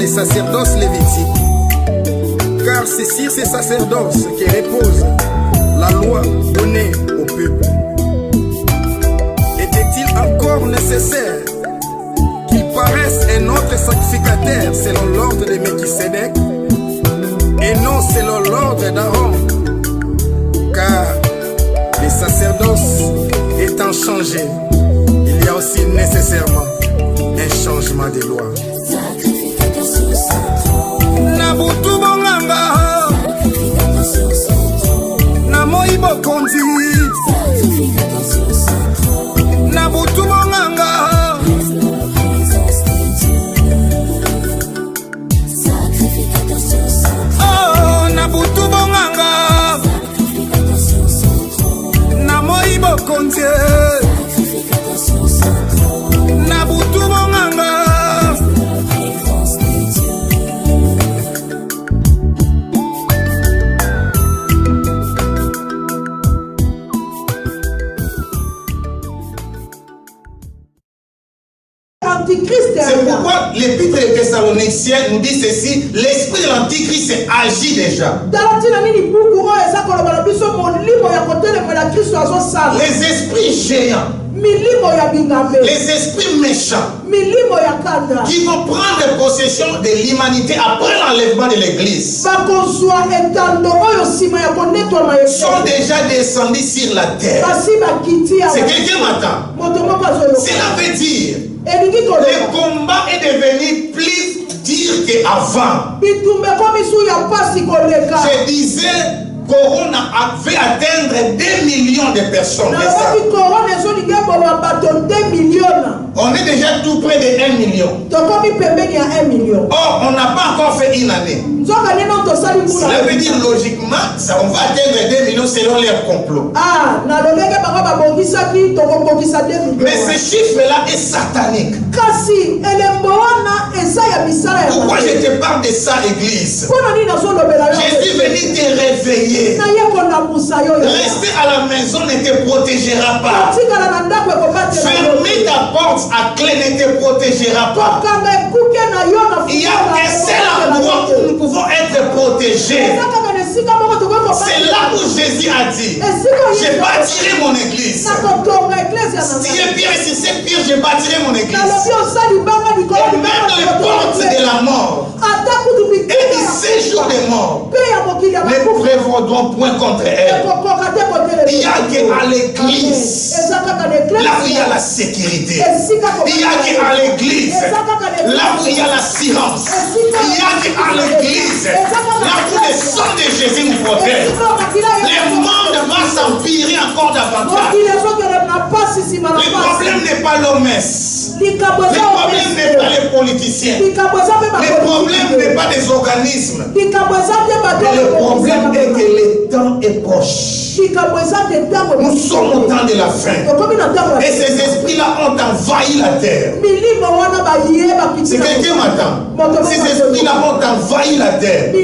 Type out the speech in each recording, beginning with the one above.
les sacerdoces lévitiques. Car c'est sur ces sacerdoces qui repose la loi donnée au peuple. Était-il encore nécessaire qu'il paraisse un autre sacrificateur selon l'ordre de Melchisédek et non selon l'ordre d'Aaron? Car les sacerdoces étant changés, il y a aussi nécessairement un changement de loi. Nabutu bonganga Namoi bokonzi Nabutu bonganga Oh Nabutu bonganga Namoi bokonzi Nabutu bonganga. C'est pourquoi l'épître des Thessaloniciens nous dit ceci: l'esprit de l'antichrist agit déjà. Les esprits géants, les esprits méchants qui vont prendre possession de l'humanité après l'enlèvement de l'église sont déjà descendus sur la terre. C'est quelqu'un m'attend. Cela veut dire le combat est devenu plus dur qu'avant. Je disais, Corona avait atteindre 2 millions de personnes. On est déjà tout près de 1 million. Or, on n'a pas encore fait une année. Cela veut dire logiquement, ça, on va atteindre 2 millions selon leur complot. Mais ce chiffre-là est satanique. Pourquoi je te parle de ça, église? Je suis venu te réveiller. Rester à la maison ne te protégera pas. Fermer ta porte à clé ne te protégera pas. Il y a un seul endroit où nous pouvons être protégés. C'est là où Jésus a dit: je bâtirai mon église. Si je pierre, si c'est pire, je bâtirai mon église. Et même les portes de la mort et du séjour des morts ne prévaudront point contre elle. Il n'y a qu'à l'église là où il y a la sécurité. Il n'y a qu'à l'église là où il y a l'assurance. Il n'y a qu'à l'église là où le sang de Jésus nous protège. Le monde va s'empirer encore davantage. Le problème n'est pas l'OMS. Le problème n'est pas les politiciens. Le problème n'est pas des organismes. Mais le problème est que le temps est proche. Nous sommes au temps de la fin. Et ces esprits-là ont envahi la terre. C'est quelqu'un m'attend. Ces esprits-là ont envahi la terre. Et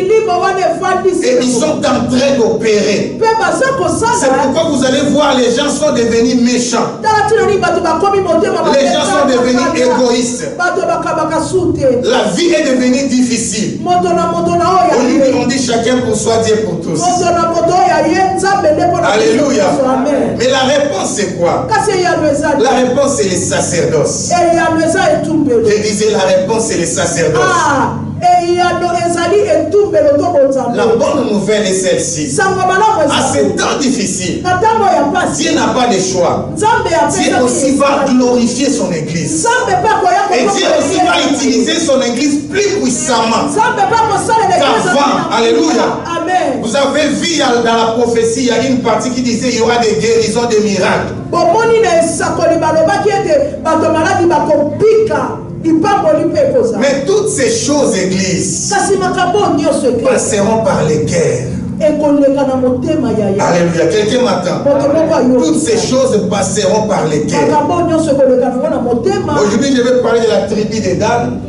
ils sont en train d'opérer. C'est pourquoi vous allez voir, les gens sont devenus méchants. Les gens sont devenus égoïstes. La vie est devenue difficile. Aujourd'hui, on dit chacun pour soi, Dieu pour tous. Alléluia. Mais la réponse c'est quoi? La réponse c'est les sacerdoces. Je disais la réponse c'est les sacerdoces. La bonne nouvelle est celle-ci. À ces temps difficiles, Dieu n'a pas de choix. Dieu aussi va glorifier son église. Et Dieu aussi va utiliser son église plus puissamment qu'avant. Alléluia. Vous avez vu dans la prophétie, il y a une partie qui disait il y aura des guérisons, des miracles. Mais toutes ces choses, église, passeront par les guerres. Alléluia. Quelqu'un m'attend. Toutes ces choses passeront par les guerres. Aujourd'hui, je vais parler de la tribu de Dan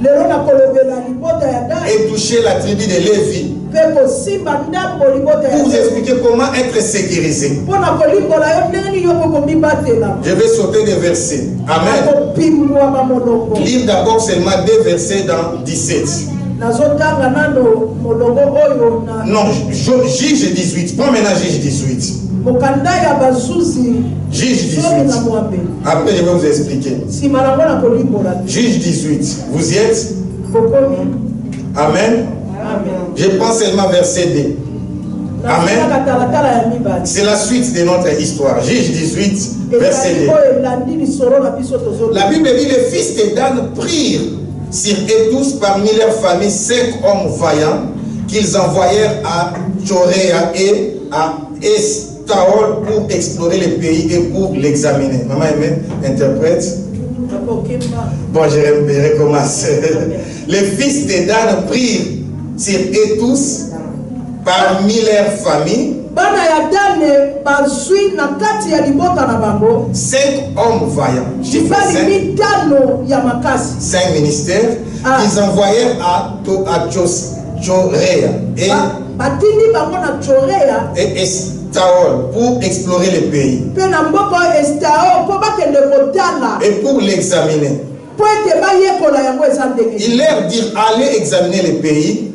et toucher la tribu de Lévi pour vous expliquer comment être sécurisé. Je vais sauter des versets. Amen. Lire d'abord seulement 2 versets dans 17. Non, Juge 18. Prends maintenant Juge 18. Juge 18. Après, je vais vous expliquer. Juge 18. Vous y êtes? Amen. Je prends seulement verset 2. Amen. C'est la suite de notre histoire. Juge 18, verset 2. La Bible dit, les fils de Dan prirent sur eux tous parmi leurs familles 5 hommes vaillants qu'ils envoyèrent à Choréa et à Estaol pour explorer le pays et pour l'examiner. Maman Aimée, interprète. Bon, je recommence. Les fils de Dan prirent sur eux tous parmi leurs familles 5 hommes vaillants. 5 ministères qu'ils envoyèrent à Choréa et Estaol pour explorer le pays et pour l'examiner. Il leur dit allez examiner le pays.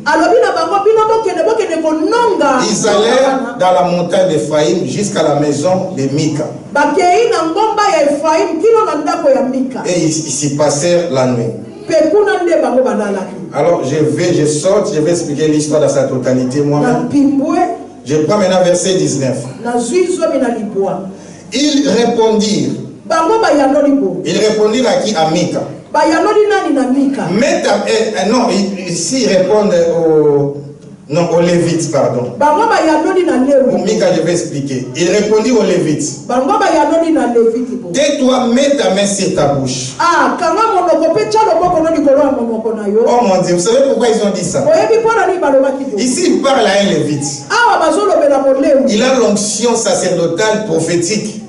Ils allèrent dans la montagne d'Ephraïm jusqu'à la maison de Mika. Et ils s'y passèrent la nuit. Alors je saute, je vais expliquer l'histoire dans sa totalité moi-même. Je prends maintenant verset 19. Ils répondirent. Ils répondirent à qui? À Mika. Mais non, ici ils répondent aux Lévites, pardon. Pour Mika, je vais expliquer. Ils répondirent aux Lévites. Tais-toi, mets ta main sur ta bouche. Oh mon Dieu, vous savez pourquoi ils ont dit ça? Ici, il parle à un Lévite. Il a l'onction sacerdotale prophétique.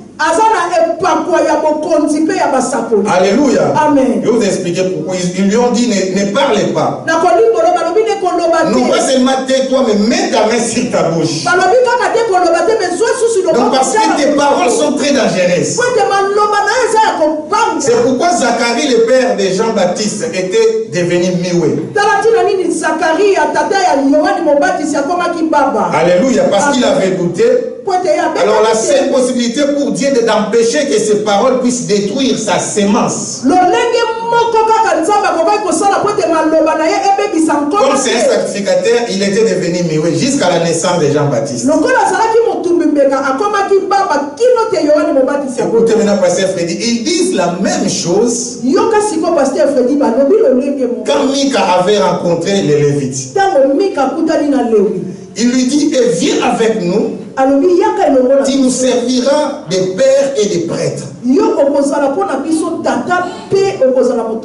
Alléluia. Amen. Je vais vous expliquer pourquoi. Ils lui ont dit ne parlez pas. Non pas seulement tais-toi, mais mets ta main sur ta bouche. Donc parce que tes paroles sont très dangereuses. C'est pourquoi Zacharie, le père de Jean-Baptiste, était devenu mioué. Alléluia, parce qu'il avait douté. Alors la seule possibilité pour Dieu est d'empêcher que ces paroles puissent détruire sa sémence. Comme c'est un sacrificateur, il était devenu mioué jusqu'à la naissance de Jean-Baptiste. Écoutez maintenant, Pasteur Freddy, ils disent la même chose quand Mika avait rencontré les Lévites. Il lui dit, viens avec nous. Tu nous serviras de pères et de prêtres.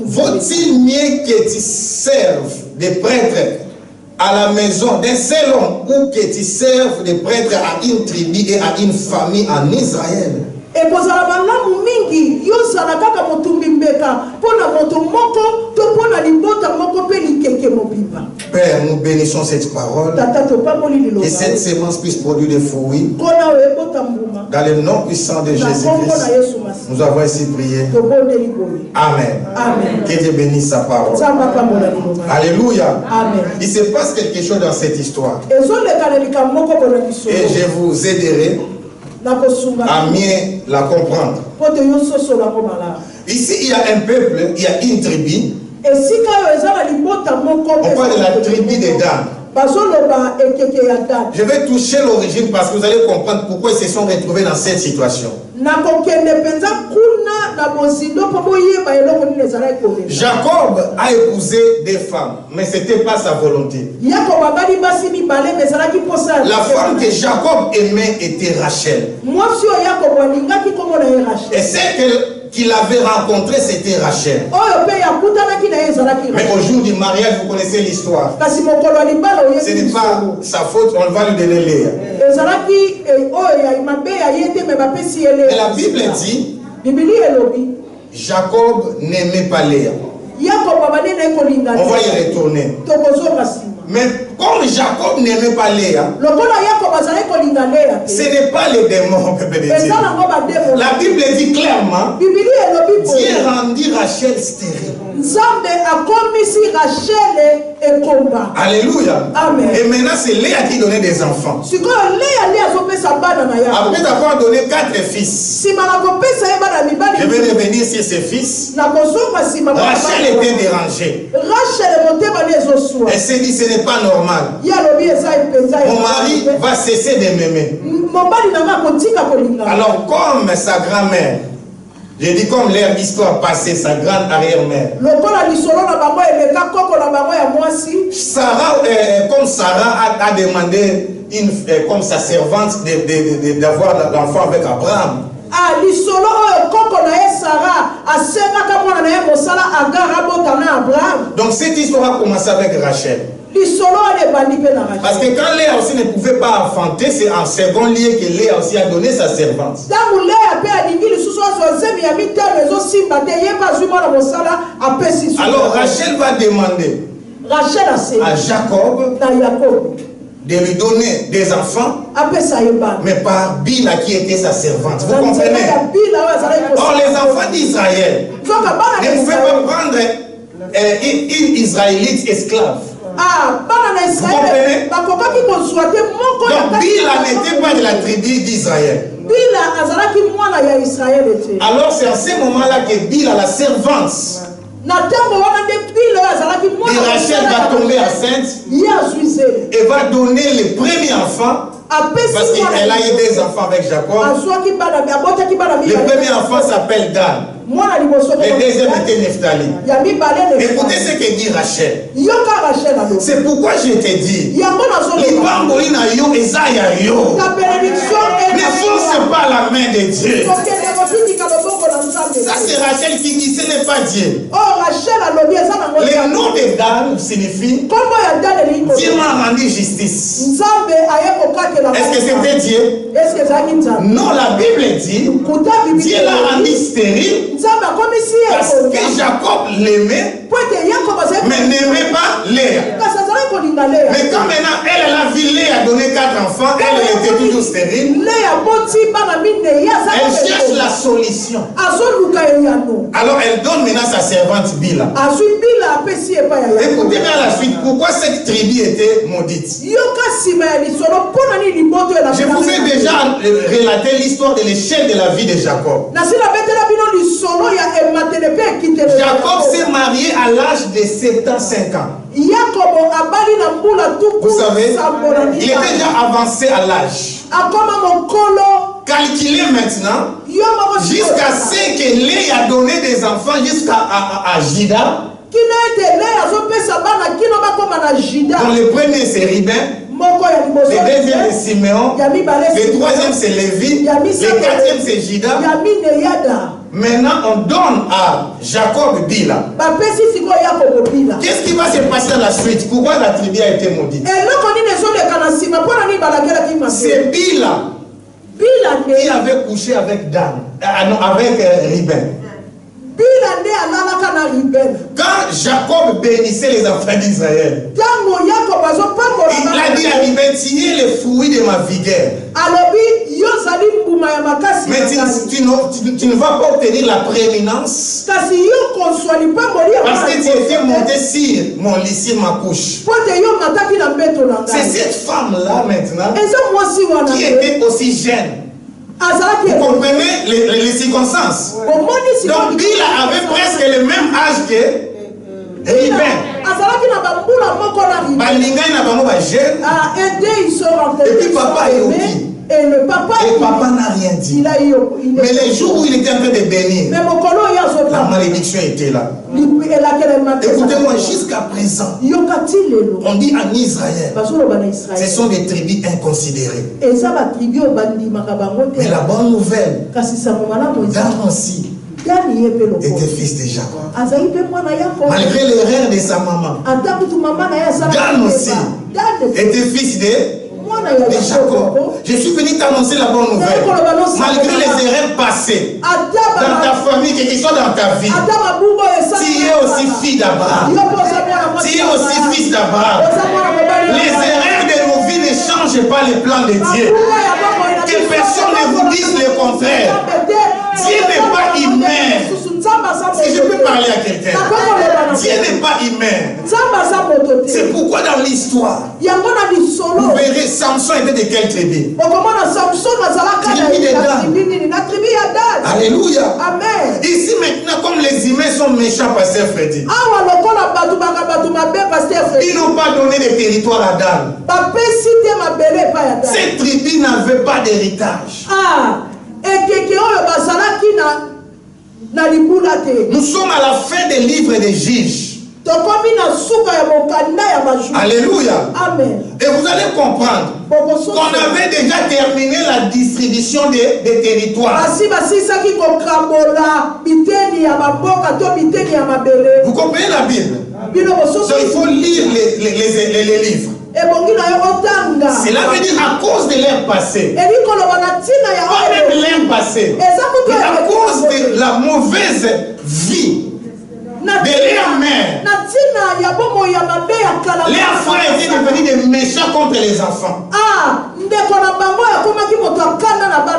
Vaut-il mieux que tu serves des prêtres à la maison d'un seul homme ou que tu serves des prêtres à une tribu et à une famille en Israël? Père, nous bénissons cette parole et cette sémence puisse produire des fruits. Dans le nom puissant de Jésus-Christ, nous avons ainsi prié. Amen. Amen. Que Dieu bénisse sa parole. Alléluia. Amen. Il se passe quelque chose dans cette histoire. Et je vous aiderai à mieux la comprendre. Ici, il y a un peuple, il y a une tribu. On parle de la tribu des Dan. Je vais toucher l'origine parce que vous allez comprendre pourquoi ils se sont retrouvés dans cette situation. Jacob a épousé des femmes, mais ce n'était pas sa volonté. La femme que Jacob aimait était Rachel. Et celle qu'il avait rencontrée, c'était Rachel. Mais au jour du mariage, vous connaissez l'histoire. Ce n'est pas sa faute, on va lui donner Léa. Et la Bible dit, Jacob n'aimait pas Léa. On va y retourner. Mais comme Jacob n'aimait pas Léa, ce n'est pas les démons que Dieu. La Bible dit clairement, Dieu rendit Rachel stérile. Alléluia. Amen. Et maintenant, c'est Léa qui donnait des enfants. Après avoir donné 4 fils, je vais revenir sur ses fils. Rachel était dérangée. Elle s'est dit, ce n'est pas normal. Mon mari va cesser de m'aimer. Alors, comme sa grand-mère, j'ai dit comme leur histoire passée, sa grande arrière-mère. Sarah, comme Sarah a demandé comme sa servante d'avoir l'enfant avec Abraham. Donc cette histoire a commencé avec Rachel. Parce que quand Léa aussi ne pouvait pas enfanter, c'est en second lieu que Léa aussi a donné sa servante. Alors Rachel va demander à Jacob de lui donner des enfants, mais par Bila qui était sa servante. Vous comprenez? Or les enfants d'Israël ne pouvaient pas prendre une Israélite esclave. Vous comprenez? Donc Bila n'était pas de la tribu d'Israël. Alors c'est à ce moment-là que Bila, la servante et Rachel va tomber enceinte et va donner le premier enfant. Parce qu'elle a eu des enfants avec Jacob. Le premier enfant s'appelle Dan. Le deuxième était Nephtali. Écoutez ce que dit Rachel. C'est pourquoi je te dis, ne force pas la main de Dieu. Ça c'est Rachel qui dit, ce n'est pas Dieu. Le nom de Dan signifie Dieu m'a rendu justice. Est-ce que c'était Dieu? Non, la Bible dit Dieu l'a rendu stérile parce que Jacob l'aimait mais n'aimait pas Léa. Mais quand maintenant elle a vu Léa donner 4 enfants, elle était toujours stérile. Elle cherche la solution. Alors elle donne maintenant sa servante Bila. Écoutez bien la suite. Pourquoi cette tribu était maudite? Je vous ai déjà relaté l'histoire de l'échelle de la vie de Jacob. Jacob s'est marié à l'âge de 75 ans. Vous savez, il était déjà avancé à l'âge. Calculez maintenant jusqu'à ce que Léa a donné des enfants jusqu'à Juda. Dans le premier c'est Ruben, le deuxième c'est Siméon, le troisième c'est Lévi, le quatrième c'est Juda. Maintenant on donne à Jacob Bila. Qu'est-ce qui va se passer à la suite? Pourquoi la tribu a été maudite? C'est Bila qui avait couché avec Dan, avec Ruben. Quand Jacob bénissait les enfants d'Israël, il a dit à Ruben, tu es le fruit de ma vigueur. Mais tu ne vas pas obtenir la prééminence parce que tu étais monté sur mon lit, sur ma couche. C'est cette femme-là maintenant qui était aussi jeune. Vous comprenez les circonstances? Donc Bila avait presque le même âge que Ruben. Et puis papa est oublié. Et papa n'a rien dit. Mais les jours où il était en train de bénir, la malédiction était là. Écoutez-moi, jusqu'à présent, on dit en Israël, ce sont des tribus inconsidérées. Mais la bonne nouvelle, Dan aussi était fils de Jacob. Malgré l'erreur de sa maman, Dan aussi était fils de Jacob. Je suis venu t'annoncer la bonne nouvelle. Malgré les erreurs passées dans ta famille, que ce soit dans ta vie, tu es aussi fille d'Abraham. Tu es aussi fils d'Abraham. Les erreurs de nos vies ne changent pas les plans de Dieu. Que personne ne vous dise le contraire. Dieu n'est pas humain. Si je peux parler à quelqu'un, Dieu n'est pas humain. C'est pourquoi dans l'histoire, vous verrez Samson était de quelle tribu? Tribu de Dan. Alléluia. Amen. Ici maintenant, comme les humains sont méchants, pasteur Freddy, ils n'ont pas donné de territoire à Dan. Cette tribu n'avait pas d'héritage. Nous sommes à la fin des livres des juges. Alléluia. Amen. Et vous allez comprendre qu'on avait déjà terminé la distribution des territoires. Vous comprenez la Bible? Donc il faut lire les livres. Cela veut dire à cause de leur passé, pas même leur passé, mais à cause de la mauvaise vie de leur mère, leurs frères étaient devenus des méchants contre les enfants.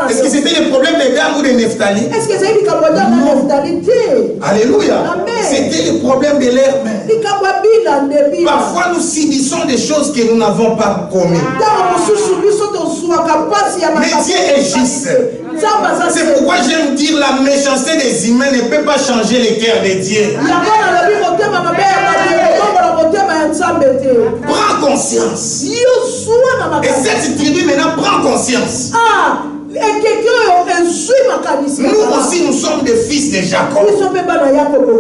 Est-ce que c'était le problème de Dan ou de Nephtali? Alléluia. C'était le problème de leur mère. Parfois nous subissons des choses que nous n'avons pas commises. Mais Dieu est juste. C'est pourquoi j'aime dire la méchanceté des humains ne peut pas changer le cœur de Dieu. Prends conscience. Et cette tribu maintenant prend conscience. Nous aussi nous sommes des fils de Jacob.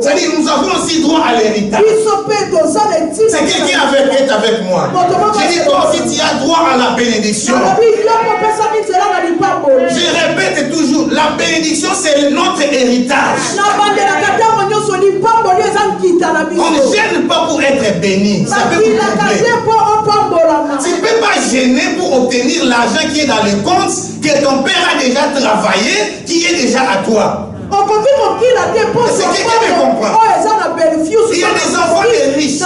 C'est-à-dire nous avons aussi droit à l'héritage. C'est quelqu'un est avec moi. Je dis toi aussi tu as droit à la bénédiction. Je répète toujours, la bénédiction c'est notre héritage. On ne gêne pas pour être béni. Ça peut vous troubler. Tu ne peux pas gêner pour obtenir l'argent qui est dans le compte que ton père a déjà travaillé, qui est déjà à toi. C'est quelqu'un me comprend. Il y a des enfants de riches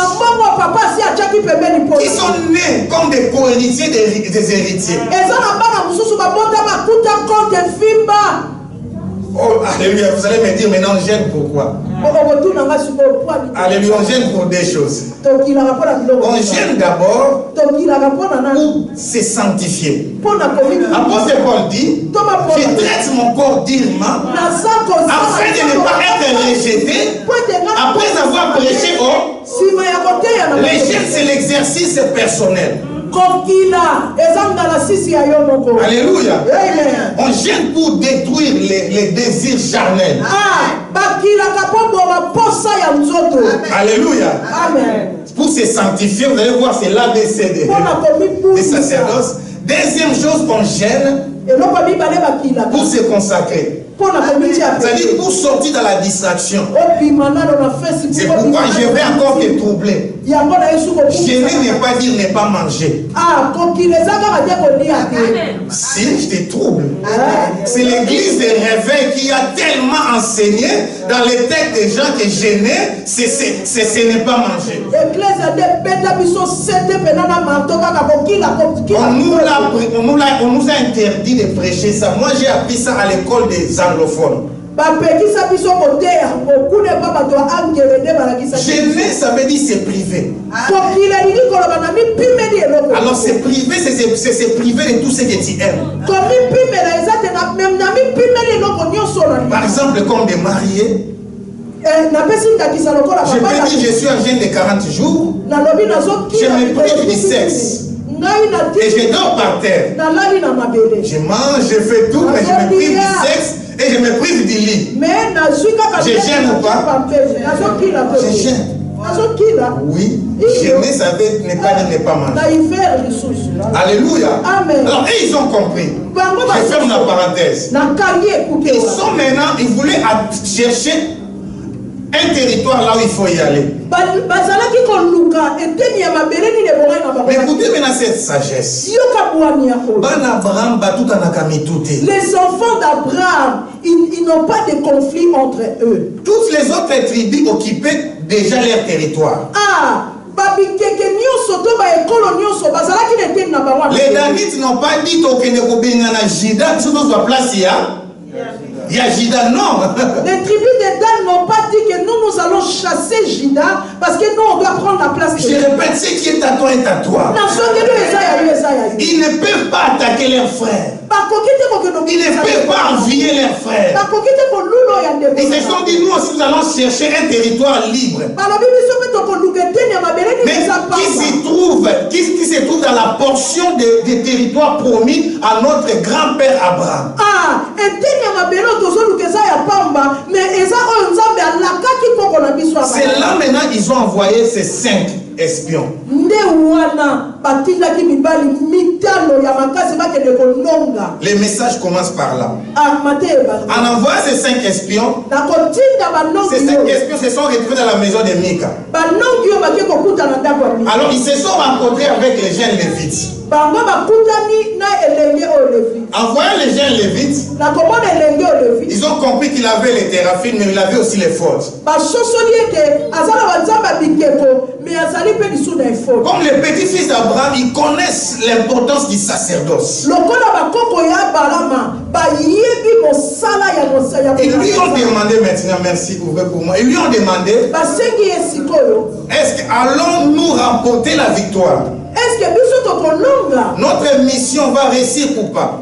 qui sont nés comme des co-héritiers des héritiers. Oh, alléluia, vous allez me dire maintenant on gêne pourquoi? Alléluia, on gêne pour des choses. On gêne d'abord pour se sanctifier. L'apôtre Paul dit, je traite mon corps dignement afin de ne pas être rejeté après avoir prêché au... Les gênes, c'est l'exercice personnel. Alléluia. On gêne pour détruire les désirs charnels. Alléluia. Amen. Pour se sanctifier, vous allez voir, c'est l'ABC des sacerdoces. Deuxième chose, on gêne pour se consacrer. C'est-à-dire pour sortir dans la distraction. C'est pourquoi je vais encore te troubler. Gêner n'est pas dire ne pas manger. Si je te trouble, c'est l'église des réveils qui a tellement enseigné dans les têtes des gens que gêner, ce n'est pas manger. On nous a interdit de prêcher ça. Moi j'ai appris ça à l'école des anglophones. Gêner, ça veut dire c'est privé. Alors c'est privé, c'est privé de tout ce que tu aimes. Par exemple, comme des mariés, je peux dire je suis en jeûne de 40 jours, je me prive du sexe. Et je dors par terre. Je mange, je fais tout, mais je me prive du sexe et je me prive du lit. Je gêne ou pas? Je gêne. Oui. Gêner, ça veut ne pas manger. Alléluia. Alors, et ils ont compris. Je ferme la parenthèse. Ils sont maintenant, ils voulaient chercher un territoire là où il faut y aller. Mais écoutez maintenant cette sagesse. Les enfants d'Abraham, ils n'ont pas de conflit entre eux. Toutes les autres tribus occupaient déjà leur territoire. Les Danites n'ont pas dit que Jida, place. Il y a Judas, non. Les tribus de Dan n'ont pas dit que nous allons chasser Judas parce que nous on doit prendre la place de Je répète, ce qui est à toi est à toi. Ils ne peuvent pas attaquer leurs frères. Ils ne peuvent pas envier leurs frères. Ils se sont dit, nous aussi nous allons chercher un territoire libre. Mais qui se trouve dans la portion des territoires promis à notre grand-père Abraham. C'est là maintenant qu'ils ont envoyé ces 5 espions. Les messages commencent par là. En envoyant ces 5 espions, ces 5 espions se sont retrouvés dans la maison de Mika. Alors ils se sont rencontrés avec les jeunes Lévites. En voyant les jeunes Lévites, ils ont compris qu'il avait les théraphines, mais il avait aussi les fautes. Comme les petits-fils d'Abraham, ils connaissent l'importance du sacerdoce. Ils lui ont demandé maintenant, merci, ouvrez pour moi. Ils lui ont demandé, est-ce que allons-nous remporter la victoire? Notre mission va réussir ou pas?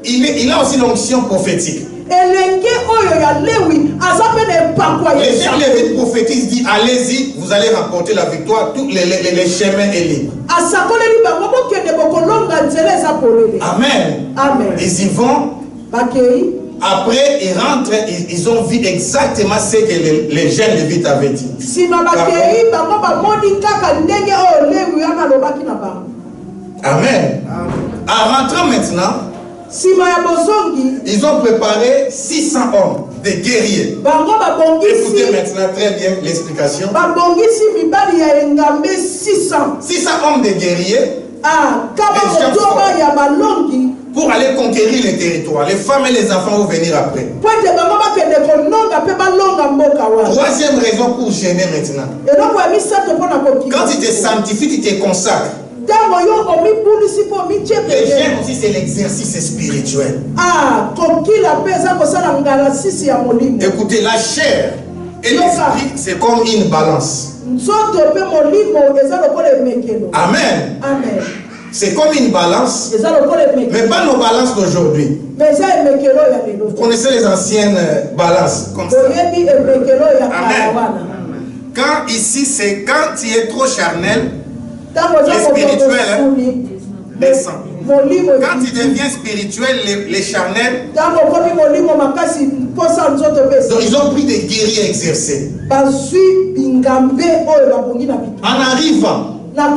Il a aussi l'onction prophétique. Les gens Lévites prophétisent, disent allez-y, vous allez remporter la victoire, tous les chemins est libre. Amen. Ils y vont. Après, ils rentrent, ils ont vu exactement ce que les jeunes Lévites avaient dit. Amen. En rentrant maintenant, ils ont préparé 600 hommes, des guerriers. Écoutez maintenant très bien l'explication. 600 hommes de guerriers. Pour aller conquérir les territoires. Les femmes et les enfants vont venir après. Troisième raison pour gêner maintenant. Quand tu te sanctifies, tu te consacres. Les gènes aussi, c'est l'exercice spirituel. Écoutez, la chair et l'esprit, c'est comme une balance. Amen. C'est comme une balance, mais pas nos balances d'aujourd'hui. Vous connaissez les anciennes balances comme ça. Amen. Quand ici, c'est quand tu es trop charnel, les spirituels descendent. Quand tu deviens spirituel, les charnels, donc ils ont pris des guerriers exercés. En arrivant, la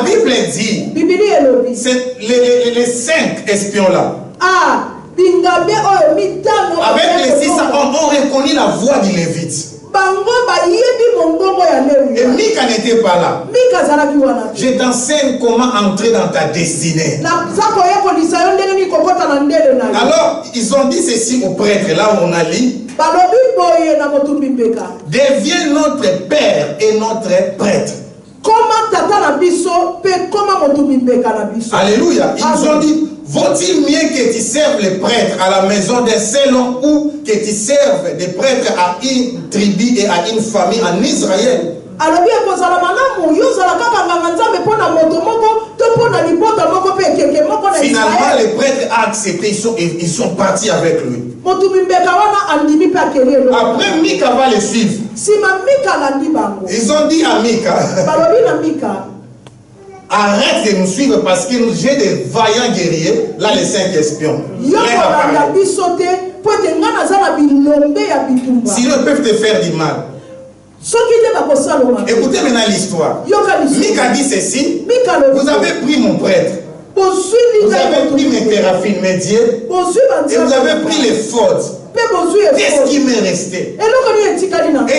Bible dit, c'est les 5 espions-là, avec les 600 hommes, ont reconnu la voix du Lévite. Et Mika n'était pas là. Je t'enseigne comment entrer dans ta destinée. Alors, ils ont dit ceci au prêtre, là où on a lu. Deviens notre père et notre prêtre. Alléluia. Ils ont dit, vaut-il mieux que tu serves les prêtres à la maison d'un seul homme ou que tu serves des prêtres à une tribu et à une famille en Israël? Finalement, les prêtres ont accepté, ils sont partis avec lui. Après, Mika va les suivre. Ils ont dit à Mika, arrête de nous suivre parce que j'ai des vaillants guerriers. Là, les 5 espions. Sinon, ils peuvent te faire du mal. Écoutez maintenant l'histoire. Mika dit ceci. Vous avez pris mon prêtre. Vous avez pris mes théraphines, mes dieux. Et vous avez pris les fautes. Qu'est-ce qui m'est resté?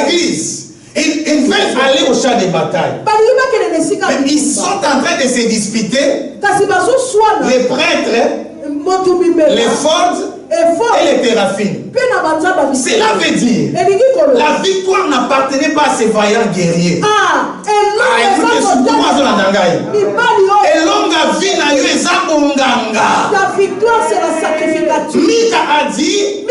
Église. Ils veulent aller au champ de bataille. Mais ils sont en train de se disputer. Les prêtres, les fautes et les théraphines. Cela veut dire la victoire n'appartenait pas à ces vaillants guerriers. Écoutez, surtout moi, et longue vie n'a eu Ta victoire, c'est la sacrificature. Mika a dit,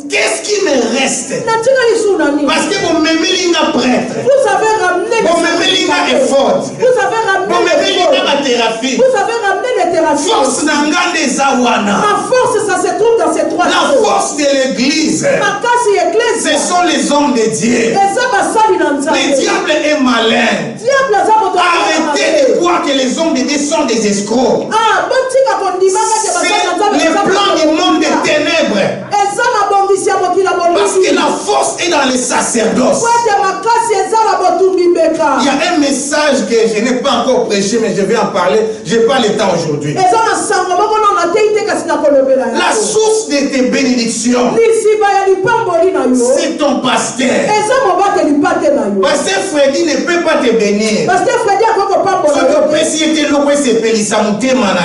qu'est-ce qui me reste? Parce que vous m'aimez l'ingénieur prêtre. Vous avez ramené vous m'aimez l'ingénieur effort. Vous avez ramené les thérapie. Vous avez ramené les thérapies. Force n'anga des awana. Ma force, ça se trouve dans ces trois choses. La force de l'église. Ce sont les hommes de Dieu. Le diable est malin. Arrêtez de croire que les hommes de Dieu sont des escrocs. C'est le plan du monde des ténèbres. Parce que la force est dans les sacerdoces. Il y a un message que je n'ai pas encore prêché, mais je vais en parler. Je n'ai pas le temps aujourd'hui. La source de tes bénédictions, c'est ton pasteur. Pasteur Freddy ne peut pas te bénir.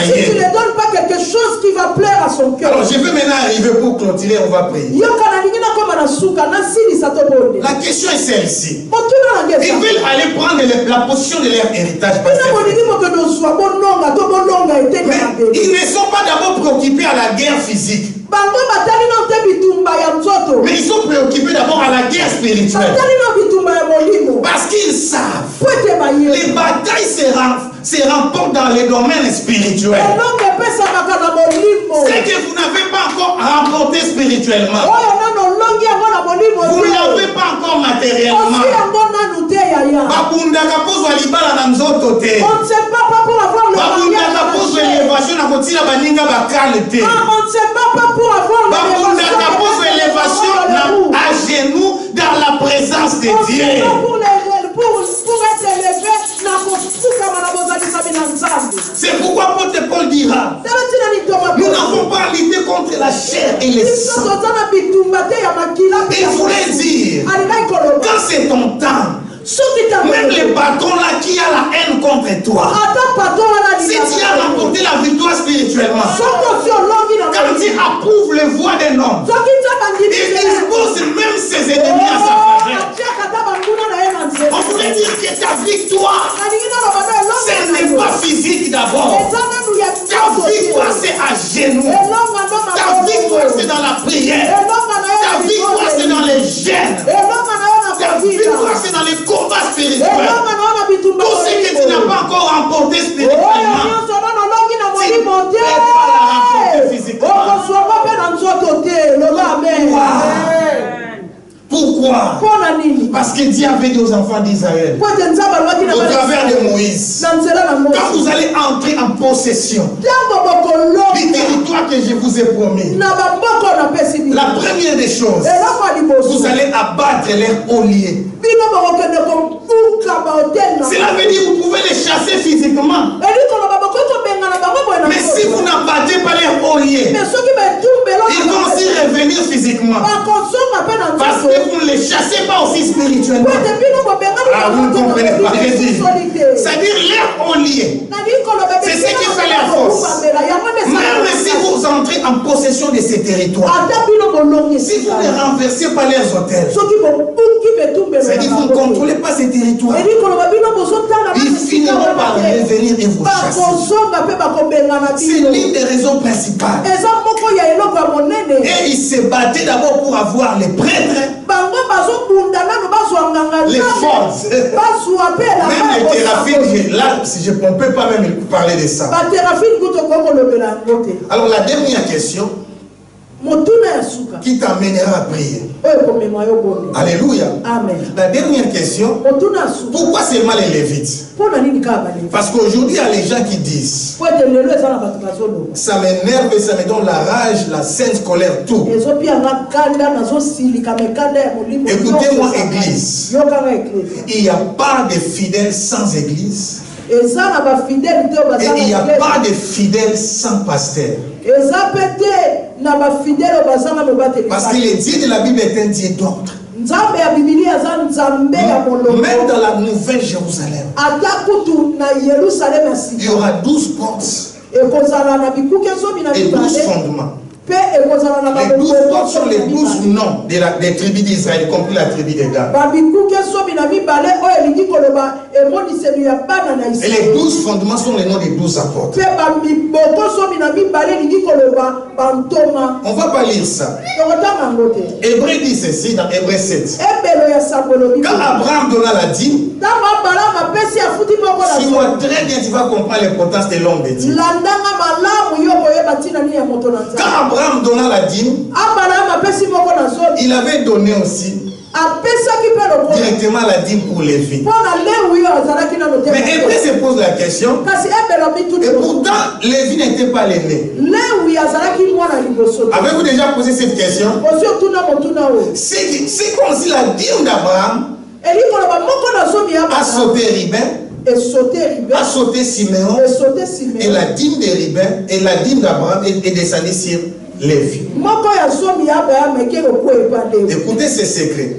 Si tu ne donnes pas quelque chose qui va plaire à son cœur. Alors je vais maintenant arriver pour clôturer, on va prier. La question est celle-ci. Ils veulent aller prendre la position de leur héritage. Mais ils ne sont pas d'abord préoccupés à la guerre physique. Mais ils sont préoccupés d'abord à la guerre spirituelle. Parce qu'ils savent les batailles se remportent dans les domaines spirituels. C'est que vous n'avez pas encore remporté spirituellement. Vous ne l'avez pas encore matériellement. On ne sait pas pour avoir l'élévation à genoux dans la présence de Dieu. C'est pourquoi Paul dira, nous n'avons pas lutté contre la chair et les sang. Il voulait dire, quand c'est ton temps, même les patrons là qui a la haine contre toi, si tu as remporté la victoire spirituellement, quand tu approuves les voix d'un homme, il dispose même ses ennemis à sa faveur. On pourrait dire que ta victoire, ce n'est pas physique d'abord. Ta victoire c'est à genoux. Ta victoire c'est dans la prière. Ta victoire c'est dans les gènes. Ta victoire c'est dans les combats spirituels. Tout ce que tu n'as pas encore remporté spirituellement, tu ne peux pas la remporter physiquement. Pourquoi? Parce que Dieu avait dit aux enfants d'Israël, au travers de Moïse, quand vous allez entrer en possession du territoire que je vous ai promis, la première des choses, vous allez abattre leurs olliers. Cela veut dire que vous pouvez les chasser physiquement. Mais si vous n'abattez pas leurs olliers, ils vont aussi revenir physiquement. Parce que vous ne les chassez pas aussi spirituellement. Ah, vous ne comprenez pas. C'est-à-dire leurs olliers. C'est ce qui fait la force. Même si vous entrez en possession de ces territoires, si vous ne renversez pas leurs hôtels, c'est-à-dire que vous ne contrôlez pas ces territoires, ils finiront par revenir et vous chasser. C'est l'une des raisons principales. Et ils se battaient d'abord pour avoir les prêtres, les forces, même les théraphies. Là, si je ne peux pas même parler de ça. Alors la dernière question qui t'amènera à prier. Alléluia. Amen. La dernière question, pourquoi seulement les Lévites? Parce qu'aujourd'hui, il y a les gens qui disent, ça m'énerve et ça me donne la rage, la sainte colère, tout. Écoutez-moi, église. Il n'y a pas de fidèles sans église. Et il n'y a pas de fidèles sans pasteur. Parce que le Dieu de la Bible est un Dieu d'ordre. Même dans la Nouvelle Jérusalem, il y aura 12 portes et 12 fondements. Les 12 portes sont les 12 noms des tribus d'Israël, y compris la tribu de Dan. Et les 12 fondements sont les noms des 12 apôtres. On va pas lire ça. Hébreu dit ceci dans Hébreu 7. Quand Abraham donna la dîme, suis-moi très bien, tu vas comprendre l'importance de l'homme de Dieu. Quand Abraham donna la dîme, il avait donné aussi directement la dîme pour Lévi. Mais Hébreu se pose la question, et pourtant Lévi n'était pas l'aîné. Avez-vous déjà posé cette question? C'est comme si la dîme d'Abraham a sauté Ribin, a sauté Siméon, et la dîme de Ribin et la dîme d'Abraham est descendue sur Lévi. Écoutez ce secret.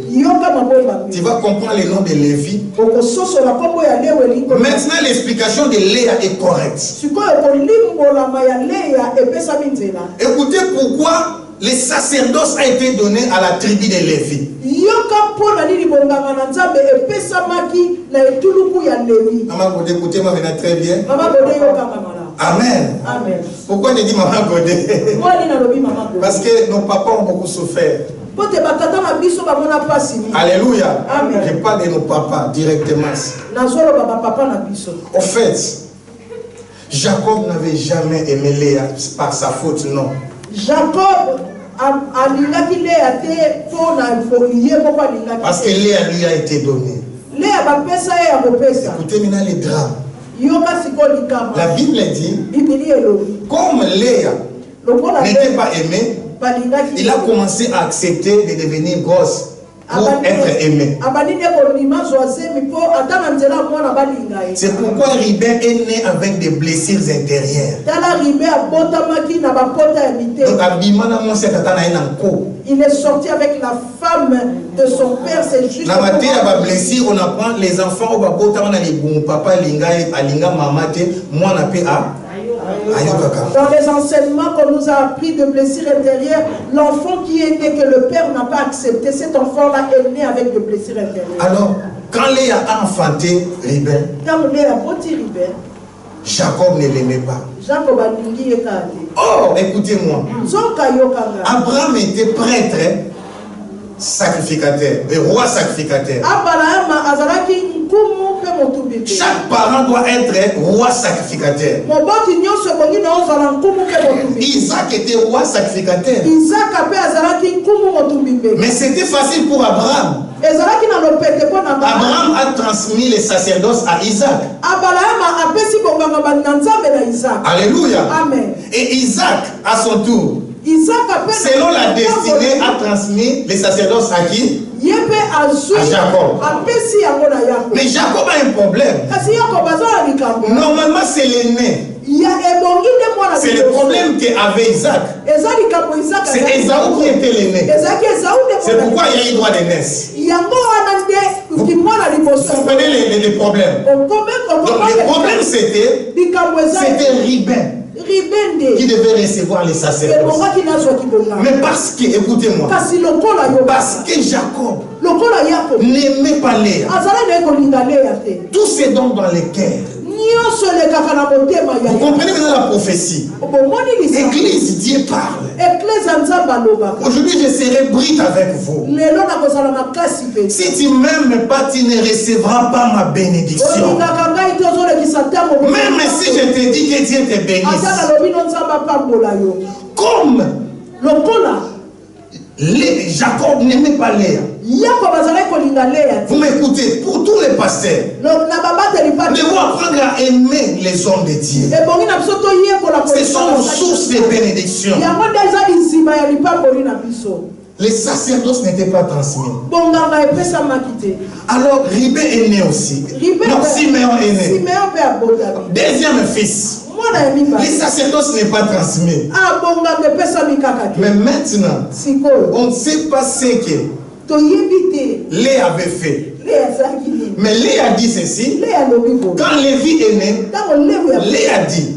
Tu vas comprendre le nom de Lévi. Maintenant, l'explication de Léa est correcte. Écoutez pourquoi le sacerdoce a été donné à la tribu de Lévi. Maman Godé, écoutez-moi maintenant très bien. Amen. Amen. Pourquoi je dis Maman Godé? Parce que nos papas ont beaucoup souffert. Alléluia. Amen. Je parle de nos papas directement. Au fait, Jacob n'avait jamais aimé Léa par sa faute, non. Jacob parce que Léa lui a été donnée. Écoutez maintenant les drames. La Bible dit, comme Léa n'était pas aimée, il a commencé à accepter de devenir grosse pour être aimé. C'est pourquoi Ribin est né avec des blessures intérieures. Donc, il est sorti avec la femme de son père. C'est juste. Blessure, on apprend les enfants au papa linga maman moi dans les enseignements qu'on nous a appris de blessures intérieures, l'enfant qui est né que le père n'a pas accepté, cet enfant-là est né avec des blessures intérieures. Alors, quand Léa a enfanté Ribin, Jacob ne l'aimait pas. Oh, écoutez-moi. Abraham était prêtre, sacrificateur, et roi sacrificateur. Chaque parent doit être roi sacrificateur. Isaac était roi sacrificateur. Mais c'était facile pour Abraham. Abraham a transmis les sacerdoces à Isaac. Alléluia. Amen. Et Isaac, à son tour, selon la destinée, a transmis les sacerdoces à qui? À Jacob. Mais Jacob a un problème. Normalement, c'est l'aîné. C'est le problème qu'avait Isaac. C'est Esaü qui était l'aîné. C'est pourquoi il y a eu droit d'aînesse. Vous comprenez les problèmes. Donc le problème c'était Ribin qui devait recevoir les sacerdoces. Mais parce que, écoutez-moi, parce que Jacob n'aimait pas Léa, tout ce dons dans les cœurs. Vous comprenez maintenant la prophétie? Église, Dieu parle. Aujourd'hui, je serai brute avec vous. Si tu ne m'aimes pas, tu ne recevras pas ma bénédiction. Même si je te dis que Dieu te bénisse. Comme Jacob n'aimait pas Léa. Vous m'écoutez, pour tous les pasteurs, devons apprendre à aimer les hommes de Dieu. Ce sont nos sources de bénédiction. Les sacerdoces n'étaient pas transmis. Alors Ribin est né aussi. Donc Siméon est né. Deuxième fils. Les sacerdoces n'est pas transmis. Mais maintenant, on ne sait pas ce que Léa avait fait. Mais Léa dit ceci. Quand Lévi est né, Léa dit,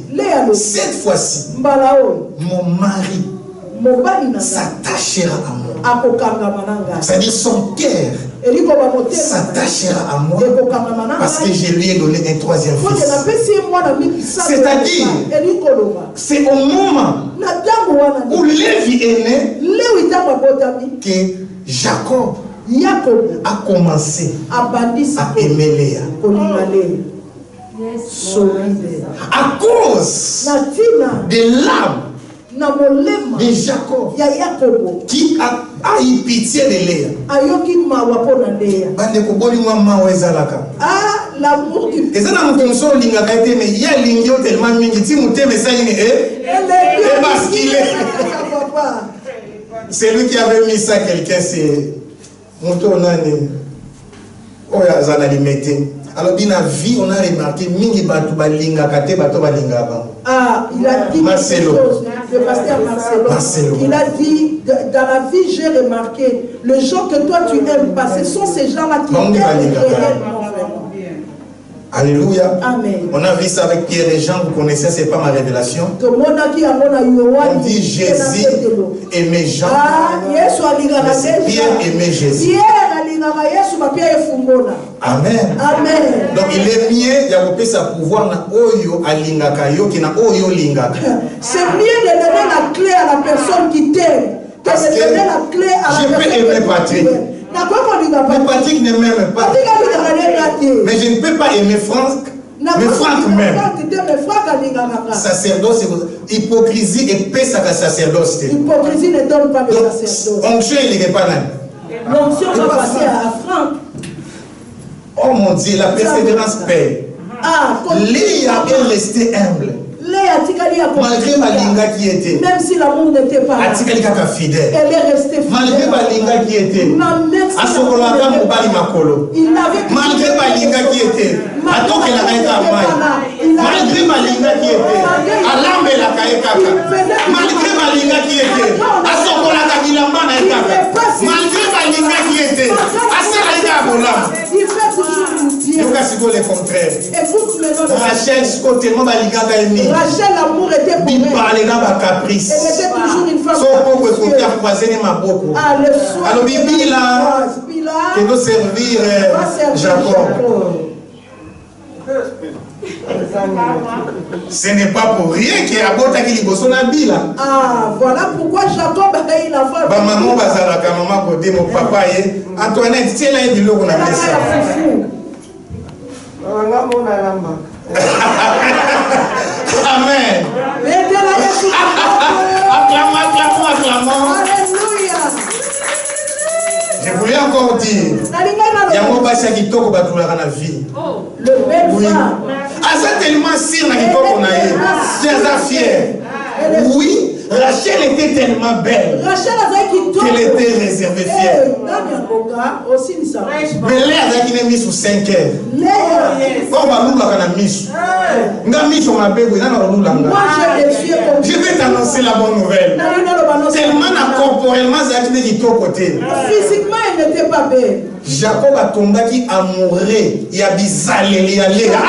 cette fois-ci, mon mari s'attachera à moi. C'est-à-dire son cœur s'attachera à moi parce que je lui ai donné un troisième fils. C'est-à-dire, c'est au moment où Lévi est né que Jacob a commencé à aimer Léa. À cause de l'âme de Jacob qui a eu pitié de Léa. L'amour du c'est lui qui avait mis ça quelqu'un, c'est Montonane. Oh, alors, dans la vie, on a remarqué mingi batu balinga kate batu balinga ba. Ah, il a dit Marcelo. quelque chose, le pasteur Marcelo. Il a dit, dans la vie, j'ai remarqué, les gens que toi tu aimes pas, ce sont ces gens-là qui aiment réellement, vraiment. Alléluia. Amen. On a vu ça avec Pierre et Jean, vous connaissez, c'est pas ma révélation. On dit Jésus aimait Jean. Pierre aimait Jésus. Amen. Amen. Donc il est mieux de sa pouvoir na oyo alingaka yo ki na oyo lingaka. C'est mieux de donner la clé à la personne qui t'aime que de donner la clé à la personne qui t'aime. Je peux aimer Patrick. Mais Patrick ne m'aime pas. Mais je ne peux pas aimer Franck. Mais Franck même. Sacerdoce, hypocrisie et paix à sacerdoce. L'hypocrisie ne donne pas de sacerdoce. Onction, il n'est pas là. L'onction va passer à Franck. Oh mon Dieu, la persévérance paie. Léa est restée humble. Malgré Malinga qui était, même si l'amour n'était pas là, fidèle. Elle est restée fidèle. Malgré Malinga qui était, malgré Malinga qui était, malgré Malinga qui était, malgré Malinga qui était, malgré Malinga qui était, il fait toujours bien. Le contraire. Rachel, Rachel, l'amour était pour elle. Elle était toujours une femme capricieuse. Alors, Bibi là, qui doit servir Jacob. Ce n'est pas pour rien qu'il y a un qui est son habit là. Ah, voilà pourquoi Jacob a eu la femme. Maman, maman, côté mon papa, Antoinette, tu es là, il qu'on a fait ça. Amen. Acclamons. Je voulais encore dire, il y a un bâtiment qui toque dans la vie. Le bel femme. C'est tellement sûr qu'on a fier. Oui, Rachel était tellement belle qu'elle était réservée fière. Mais Léa qui n'est mise sous 5 heures. Je vais t'annoncer la bonne nouvelle. Tellement corporellement, physiquement, elle n'était pas belle. Jacob a tombé amoureux. Il y a bizarre, il y a Léa.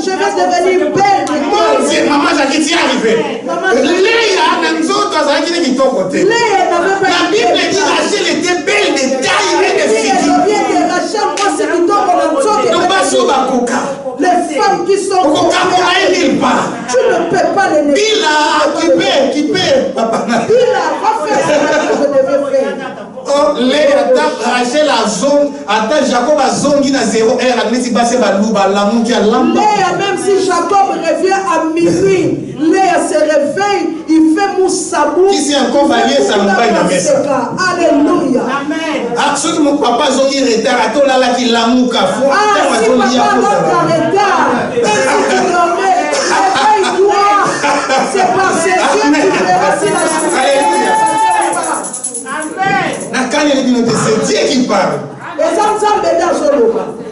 Je vais devenir belle. Maman, j'ai dit arrivé. La Bible dit Rachel était belle de taille et de figure. Les femmes qui sont tu ne peux pas les négocier. Qui peut. Papa. Va faire ce que je devais faire. Rachel a zone, Jacob a zone qui n'a 0 heure, même si Jacob revient à minuit, Léa se réveille, il fait moussabou. Qui s'est encore varié, ça nous va une messe. Alléluia. Amen. Absolument, mon papa a zone retard, à toi là qui l'amour qu'a fait. Si papa a retard, et si tu l'aurais, réveille-toi. C'est par ses yeux que tu verras si la c'est Dieu qui parle.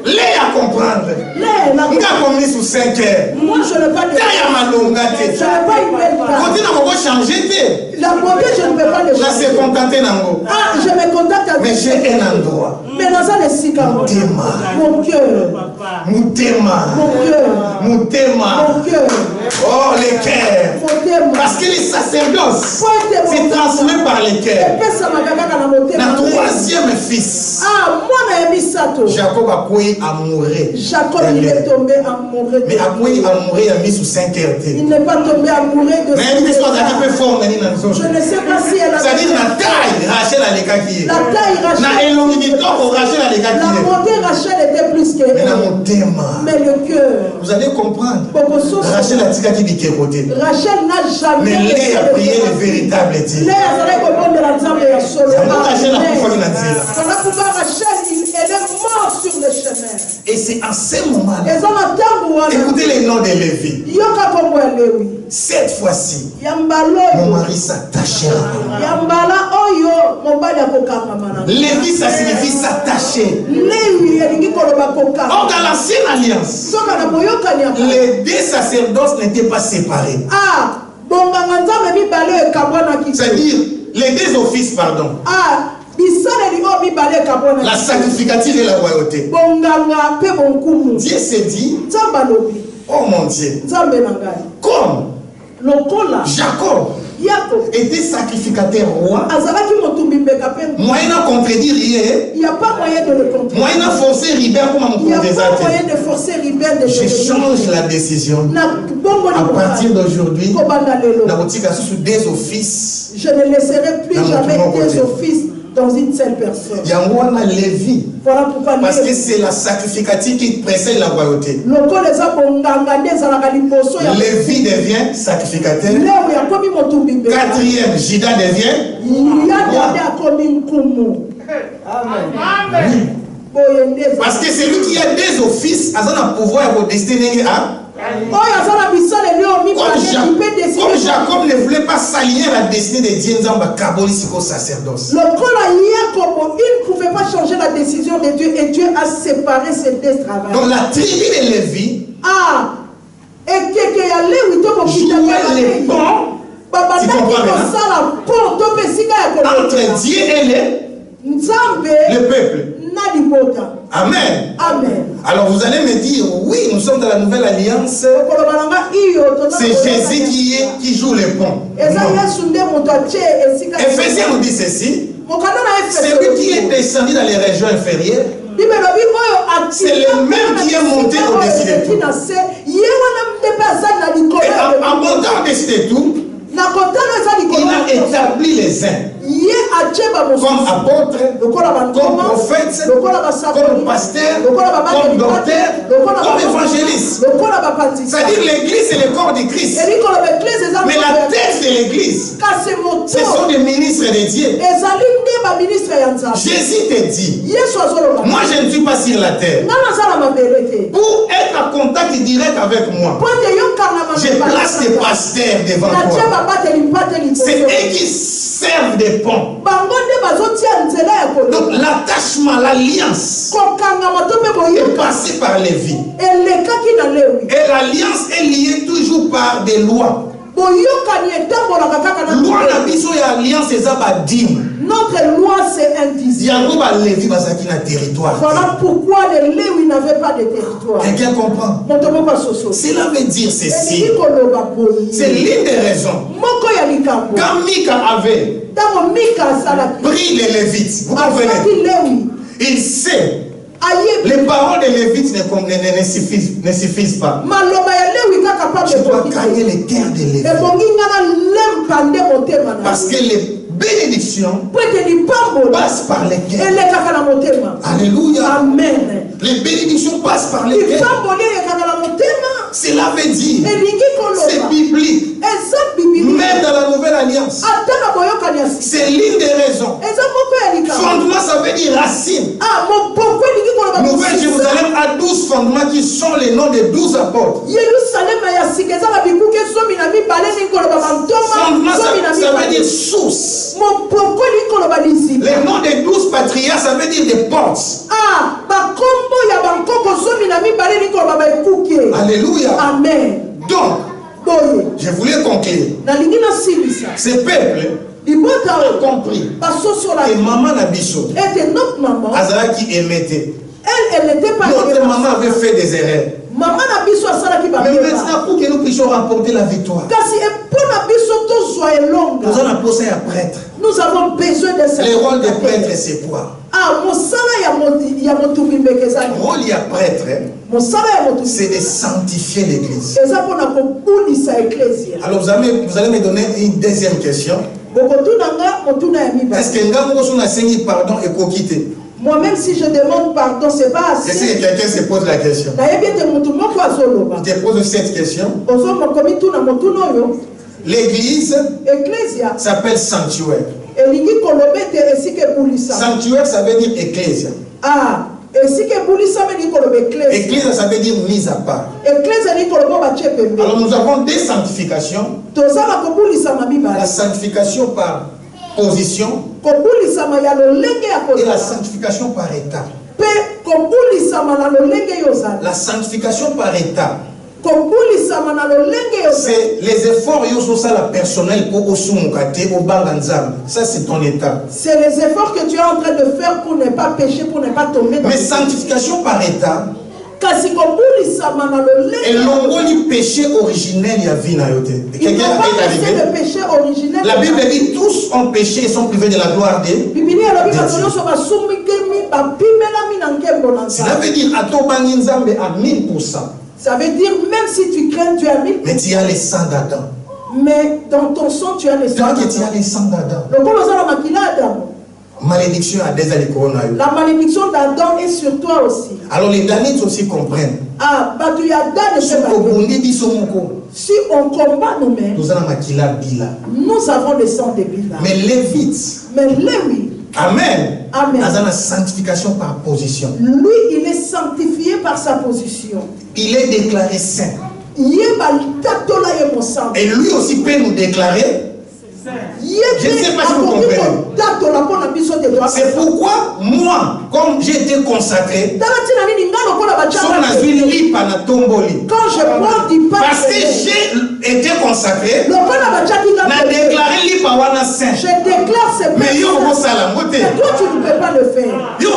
Léa comprendre. Il a commis sous 5 heures. Moi je ne pas de Je n'ai pas une belle femme. La beauté, je ne peux pas le changer. Ah, je me contacte avec. Mais j'ai un endroit. Mais dans un esika. Mon cœur. Mon cœur. Oh, les cœurs. Parce que les sacerdoces, c'est transmis par les cœurs. Le troisième fils. Jacob a couillé amoureux. Jacob, il est tombé amoureux. Mais a couillé amoureux, il a mis sous 5 heures. Il n'est pas tombé amoureux de mais il je ne sais pas si elle a. C'est-à-dire la taille, Rachel a les la taille, Rachel. La montée, Rachel était plus que. Mais le cœur. Vous allez comprendre. Rachel a dit qu'il était côté. Rachel n'a jamais. Mais Léa a prié le véritable Dieu. Rachel, elle est morte sur le chemin. Et c'est en ce moment-là. Écoutez les noms de Lévi. Cette fois-ci, mon mari s'attachera. Lévi, ça signifie s'attacher. Or, dans l'ancienne alliance, les deux sacerdoces n'étaient pas séparés. C'est-à-dire, les deux offices, pardon. La sacrificative et la royauté. Dieu s'est dit, oh mon Dieu, comme Jacob était sacrificateur roi, moyen à contredire rien, moyen à forcer Ribert comme un coup des athées. Je change la décision. À partir d'aujourd'hui, la boutique a sous des offices. Je ne laisserai plus jamais des offices dans une seule personne. Voilà pourquoi parce que c'est la sacrificative qui précède la royauté. Lévi devient sacrificateur. Quatrième, Juda devient Amen. Parce que c'est lui qui a des offices, à son pouvoir pour destiner à. Comme Jacob ne voulait pas s'allier à la destinée de Dieu, il sacerdoce. Il ne pouvait pas changer la décision de Dieu et Dieu a séparé ces deux travaux. Donc la tribu de Lévi jouait les ponts. Tu comprends entre Dieu et le peuple. Amen. Amen. Alors vous allez me dire, oui, nous sommes dans la nouvelle alliance. C'est Jésus qui joue les ponts. Éphésiens nous dit ceci. C'est lui qui est descendu dans les régions inférieures. C'est le même qui est monté au-dessus de tout. Et en montant au-dessus de tout, il a établi les uns comme apôtres, comme prophètes, comme pasteurs, comme docteurs, comme évangélistes. C'est-à-dire l'église est le corps de Christ. Mais la tête de l'église, ce sont des ministres de Dieu. Jésus te dit, moi je ne suis pas sur la terre. Pour être en contact direct avec moi, je place des pasteurs devant toi. C'est eux qui servent des ponts. Donc l'attachement, l'alliance est passée par les vies. Et l'alliance est liée toujours par des lois. Loi na biso ya alliance ezaba dîme. Notre loi c'est un dixième. Voilà pourquoi les Lévi n'avaient pas de territoire. Quelqu'un comprend? Cela veut dire ceci. C'est l'une des raisons. Quand Mika avait pris les Lévites, vous comprenez? Il sait. Les paroles des Lévites ne suffisent pas. Je dois gagner les cœurs des Lévites. Parce que les bénédictions passent par les cœurs. Alléluia. Amen. Les bénédictions passent par les cœurs. Cela veut dire, c'est biblique. Même dans la nouvelle alliance, c'est l'une des raisons. Fondement, ça veut dire racine. Nouvelle Jérusalem a 12 fondements qui sont les noms des 12 apôtres. Fondement, ça veut dire source. Les noms des 12 patriarches, ça veut dire des portes. Alléluia. Amen. Donc, Je voulais conclure. Ce peuple a compris que maman Nabiso, Azara qui émettait. Elle n'était pas. Notre maman avait fait des erreurs. Mais maintenant, pour que nous puissions remporter la victoire, nous avons posé un prêtre. Nous avons besoin de ça. Le rôle des prêtres, c'est quoi? Le rôle du prêtre, c'est de sanctifier l'église. Alors vous allez me donner une deuxième question. Est-ce que Ngambo a saigné pardon et coquité? Moi-même, si je demande pardon, c'est pas assez. Est-ce que quelqu'un se pose la question? Je te pose cette question. L'église s'appelle sanctuaire. Sanctuaire, ça veut dire ecclésia. Ecclésia, ça veut dire mise à part. Alors nous avons des sanctifications. La sanctification par position et la sanctification par état. La sanctification par état, c'est les efforts personnels pour ça c'est ton état. C'est les efforts que tu es en train de faire pour ne pas pécher, pour ne pas tomber dans. Mais sanctification par état, et l'ongoli péché originel y a vie na yote. Quelqu'un est arrivé. La Bible dit tous ont péché et sont privés de la gloire de Dieu. Cela veut dire à ton bani nzambe à 1000%. Ça veut dire même si tu crains, tu as 1000%. Mais tu as les sang d'Adam. Mais dans ton sang, tu as les sang d'Adam. Tu as les sang d'Adam. Malédiction à des années. La malédiction d'Adam est sur toi aussi. Alors les Danites aussi comprennent. Si on combat nous-mêmes, nous avons le sang de Bila. Mais Lévites, Amen. Dans la sanctification par position. Lui, il est sanctifié par sa position. Il est déclaré saint. Et lui aussi peut nous déclarer. Je ne sais pas si vous comprenez. C'est pourquoi moi, comme j'ai été consacré, quand je prends du pain, parce que j'ai été consacré, je déclaré saint. Je déclare ces mais toi tu ne peux pas le faire. Toi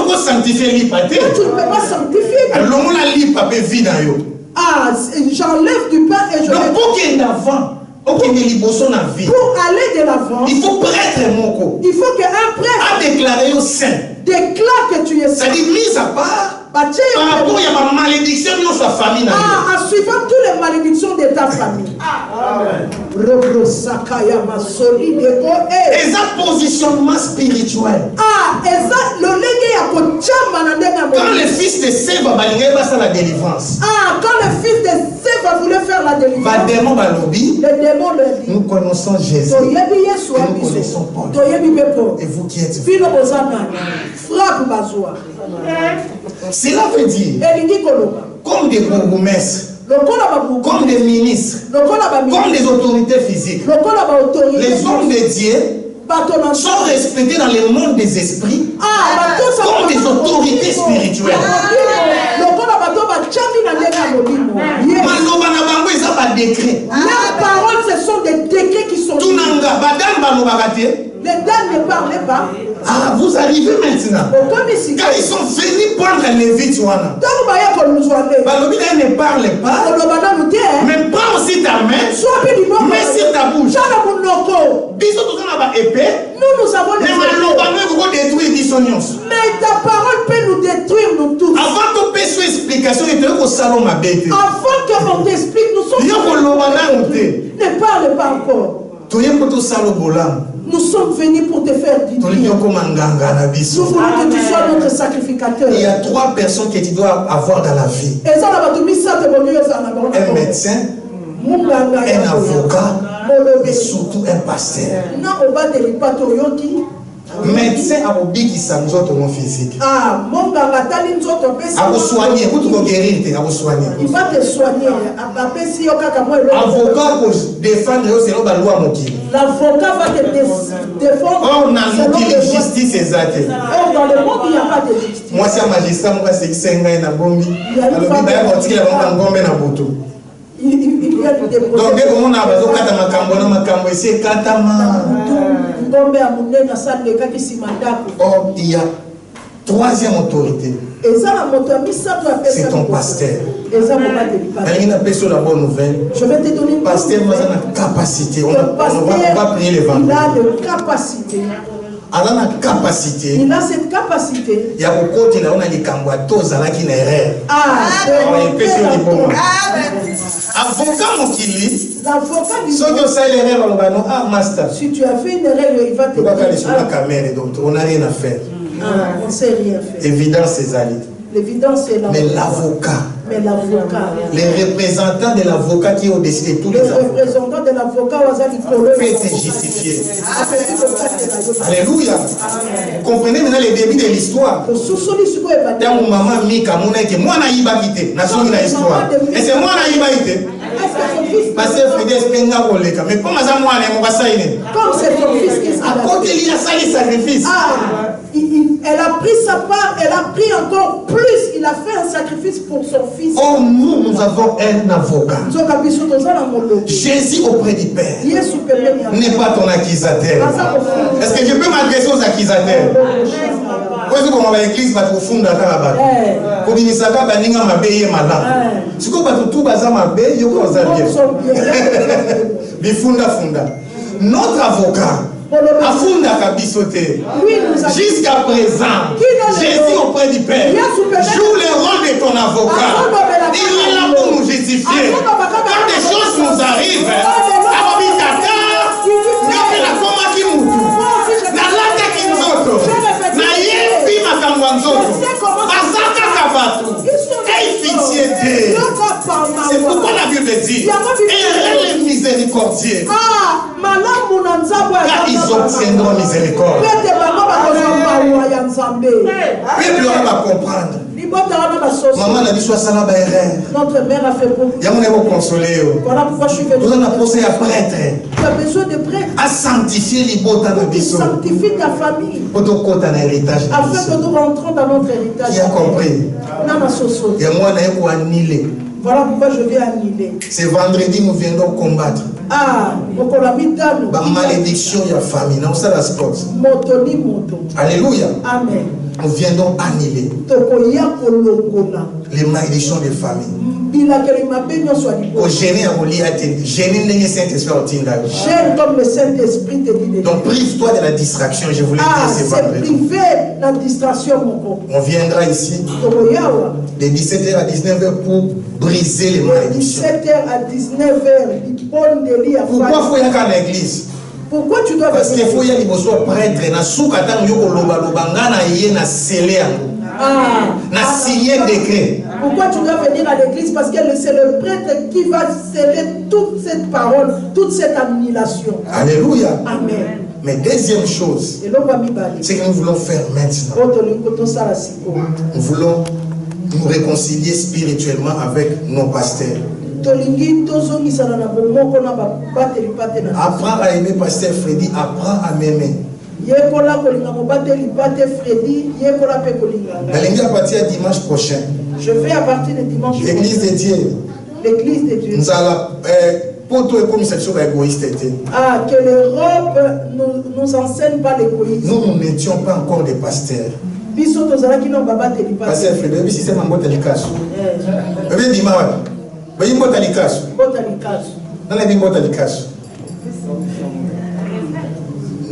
tu ne peux pas sanctifier. J'enlève du pain et je pour aller de l'avant, il faut prêtre moko. Il faut qu'un prêtre a déclaré au saint. Déclare que tu es saint. Ça dit mise à part par rapport à ma malédiction de sa famille. En suivant toutes les malédictions de ta famille. Amen. Et ça positionnement spirituel. Quand le fils de Séva va la délivrance. Quand le fils de Séva voulait faire la délivrance. Le démon le dit. Nous connaissons Jésus. Nous connaissons Paul. Et vous qui êtes frappe. Cela veut dire comme des bourgmestres, comme des ministres, comme des autorités physiques, les hommes de Dieu sont respectés dans le monde des esprits comme des autorités spirituelles. Leurs paroles, ce sont des décrets qui sont. Les dames ne parlaient pas. Vous arrivez maintenant. Quand ils sont venus prendre les vites, ne parle pas. Mais prends aussi ta main. Mets sur ta bouche. Nous avons les mais ta parole peut nous détruire, nous tous. Avant qu'on puisse explication, avant qu'on t'explique, nous sommes. Ne parle pas encore. Nous sommes venus pour te faire du bien. Nous voulons que tu sois notre sacrificateur. Il y a 3 personnes que tu dois avoir dans la vie. Un médecin, un avocat et surtout un pasteur. Médecin a oublié qu'il s'en sort mon physique. À vous soigner, vous devez guérir, à vous soigner. Il va te soigner. Avocat pour défendre selon la loi Moki. L'avocat va te défendre. On a la justice exacte. Dans le monde, il n'y a pas de justice. Moi, c'est un magistrat, moi, c'est 5 ans, il y a un bombi. Alors, il y a un bombi, il y a un bombi. Donc, dès qu'on a besoin de makambo, c'est katama. Or, il y a troisième autorité. C'est ton pasteur. Sur la bonne nouvelle. Je vais te donner une pasteur, nous avons la capacité. On va prier les vendredis. Il a de capacité. Il a cette capacité. Il y a beaucoup de gens qui ont une erreur. Avocat si tu as fait une erreur, il va te dire. On n'a rien à faire. On ne sait rien faire. Évidence, c'est Zali. L'évidence est là. Mais l'avocat. Les représentants de l'avocat qui ont décidé tous les représentants de l'avocat peut être justifié. Alléluia. Comprenez maintenant les débuts de l'histoire. Dans mon maman Mika, mon équipe, moi naïba quitté, nation de l'histoire. Et c'est moi naïba quitté. Parce que Frédéric Spenga Boleka, mais comment ça moi ne m'en saïne? Comme c'est ton fils qui à côté il a sali sacrifice. Elle a pris sa part, elle a pris encore plus. Il a fait un sacrifice pour son fils. Oh, nous avons un avocat. Jésus auprès du Père n'est pas ton accusateur. Est-ce que je peux m'adresser aux accusateurs? Parce que comme l'église va te fondre à la bas. Comme il s'agit de baninga mabeye malin. Si vous avez tout bazar mabeye, vous avez bien. Funda. Notre avocat. Afunda kabisote. Jusqu'à présent, Jésus auprès du Père joue le rôle de ton avocat. Il est là pour nous justifier. Quand des choses nous arrivent, c'est pourquoi la Bible dit elle est miséricordieux. Car ils obtiendront miséricorde. Peuple va comprendre. Maman a dit soit ça là-bas erreur. Notre mère a fait beaucoup. Il y a mon consoler. Voilà pourquoi je suis venu. Vous en avez posé à prêtre. Tu as besoin de prêtre. À sanctifier les beaux temps de bisous. Sanctifie ta famille. Pour te compter un héritage. Afin que nous rentrons dans notre héritage. Qui a compris? Il y a moi qui a annihiler. Voilà pourquoi je viens annihiler. C'est vendredi nous viendrons combattre. La malédiction de la famille. Non, c'est la sport. Alléluia. Amen. Nous viendrons annihiler les malédictions des familles. Gêne comme le Saint-Esprit te dit. Donc prive-toi de la distraction, je voulais dire c'est vendredi. La distraction, on viendra ici de 17h à 19h pour briser les malédictions. 17h à 19h, pourquoi il faut y aller à l'église? Pourquoi tu dois parce qu'il faut y aller au prêtre na soukata yoko loba lobanga na yé na scellé na signé décret. Pourquoi tu dois venir à l'église? Parce que c'est le prêtre qui va sceller toute cette parole, toute cette annihilation. Alléluia. Amen. Mais deuxième chose, c'est que nous voulons faire maintenant. Nous voulons nous réconcilier spirituellement avec nos pasteurs. Apprends à aimer pasteur Freddy, apprends à m'aimer. À partir de dimanche prochain. Je vais à partir de dimanche prochain. L'église de Dieu. L'église de Dieu. Nous allons pour toi comme cette chose égoïste. Que l'Europe nous enseigne pas l'égoïsme. Nous n'étions pas encore des pasteurs. Pasteur Freddy, si c'est ma boîte à l'ikasu.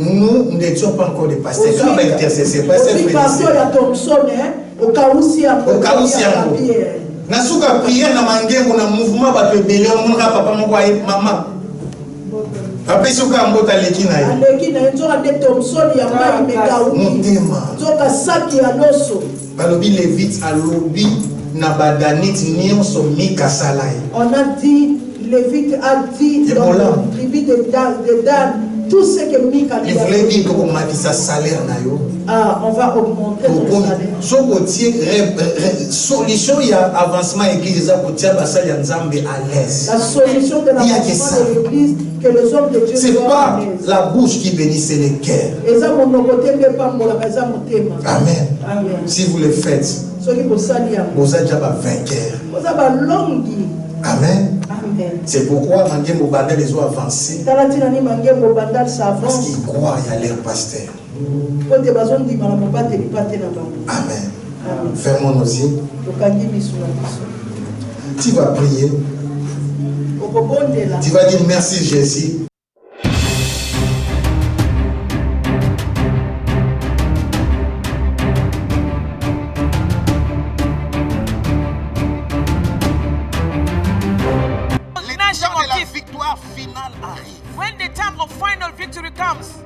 Nous n'étions pas encore des pasteurs. Quand on va intercesser, pasteur Freddy. Nasuka prière na mangengo na mouvement ba rebelle on ka papa moko ay mama. Après suka mbota lekina ye. Lekina nzoka de Thomson ya mai mekau. Motema. Nzoka saki ya loso. Balobi levite alobi na badanit nyonso mikasala ye. On a dit Lévite a dit dans la tribu de Dan tout ce que Mika lui a dit. Il voulait dire qu'on m'a dit sa salaire na yo. On va augmenter ton salaire. Solution il y a avancement église pour tirer basal ya nzambe à l'aise. La solution de l'avancement de l'église que les hommes de Dieu c'est pas la bouche qui bénit, c'est le cœur. Amen. Amen. Si vous le faites, vous êtes déjà vainqueur. Amen. Amen. C'est pourquoi Mangembo Bandal les ont avancés. Parce qu'ils croient à leur pasteur. Amen. Fermons nos yeux. Tu vas prier. Tu vas dire merci Jésus.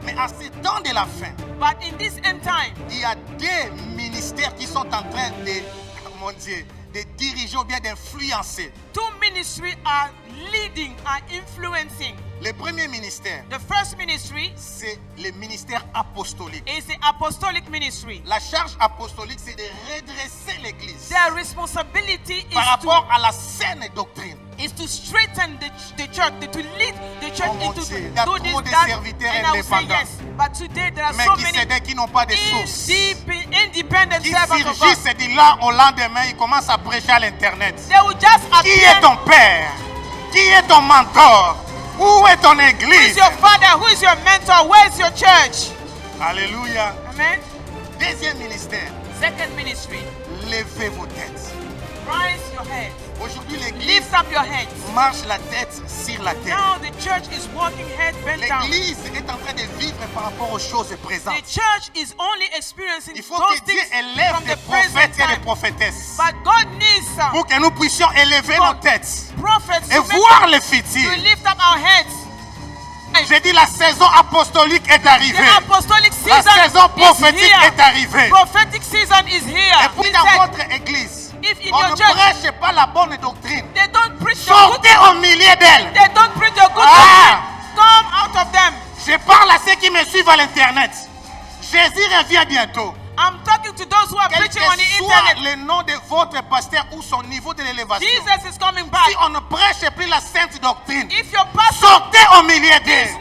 Mais à ce temps de la fin, but in this end time, il y a des ministères qui sont en train de, mon Dieu, de diriger ou bien d'influencer. Two ministries are leading, are influencing. Le premier ministère, the first ministry, c'est le ministère apostolique. Is the apostolic ministry. La charge apostolique, c'est de redresser l'Église. Their responsibility par rapport à la saine doctrine. Is to straighten the church, to lead the church into do this, that, and I will say yes. But today there are so many qui n'ont pas de source, independent servants of God. Qui surgissent du là au lendemain, ils commencent à prêcher à l'internet. They will just qui est ton père? Qui est ton mentor? Où est ton église? Who is your father? Who is your mentor? Where is your church? Alléluia. Amen. Deuxième ministère. Second ministry. Levez vos têtes. Rise your head. Aujourd'hui, l'église lift up your head. Marche la tête sur la terre. Now the church is walking head bent down. L'église est en train de vivre par rapport aux choses présentes. The church is only experiencing Il faut que Dieu élève des prophètes et des prophétesses. But God needs some pour que nous puissions élever nos têtes prophets et voir le futur. To lift up our heads. J'ai dit la saison apostolique est arrivée. La saison prophétique est arrivée. Prophetic season is here. Et puis dans votre église, on ne prêche pas la bonne doctrine. Sortez au milieu d'elle. They don't preach the good doctrine. Come out of them. Je parle à ceux qui me suivent à l'internet. Jésus revient bientôt. I'm talking to those who are preaching on the internet. Le nom de votre pasteur ou son niveau de l'élévation. Jesus is coming back. Si on ne prêche plus la sainte doctrine, if your pastor sortez au milieu d'elle.